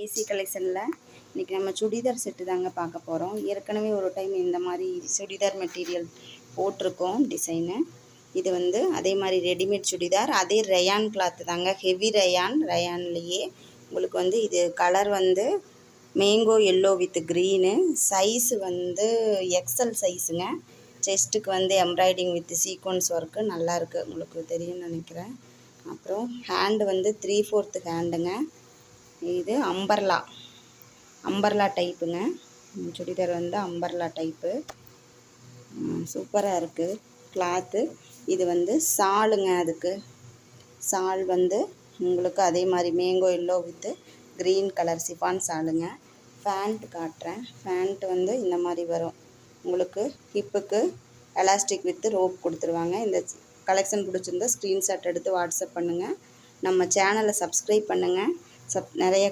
AC கலெக்ஷனில் இன்றைக்கி நம்ம சுடிதார் செட்டு தாங்க பார்க்க போகிறோம். ஏற்கனவே ஒரு டைம் இந்த மாதிரி சுடிதார் மெட்டீரியல் போட்டிருக்கோம் டிசைனு. இது வந்து அதே மாதிரி ரெடிமேட் சுடிதார், அதே ரயான் கிளாத்து தாங்க, ஹெவி ரயான்லேயே உங்களுக்கு வந்து இது கலர் வந்து mango yellow with green. Size வந்து எக்ஸல் சைஸுங்க. செஸ்ட்டுக்கு வந்து எம்ப்ராய்டிங் வித் சீக்வன்ஸ் ஒர்க்கு நல்லாயிருக்கு, உங்களுக்கு தெரியும்னு நினைக்கிறேன். அப்புறம் ஹேண்டு வந்து 3/4 ஹேண்டுங்க. இது அம்பர்லா டைப்புங்க. சுடிதார் வந்து அம்பர்லா டைப்பு, சூப்பராக இருக்குது கிளாத்து. இது வந்து ஷாலுங்க. அதுக்கு ஷால் வந்து உங்களுக்கு அதே மாதிரி mango yellow with green colour chiffon ஷாலுங்க. ஃபேண்ட் காட்டுறேன். ஃபேண்ட் வந்து இந்த மாதிரி வரும் உங்களுக்கு. ஹிப்புக்கு எலாஸ்டிக் வித்து ரோப் கொடுத்துருவாங்க. இந்த கலெக்ஷன் பிடிச்சிருந்தா ஸ்க்ரீன்ஷாட் எடுத்து வாட்ஸ்அப் பண்ணுங்கள். நம்ம சேனலை சப்ஸ்கிரைப் பண்ணுங்கள். நிறைய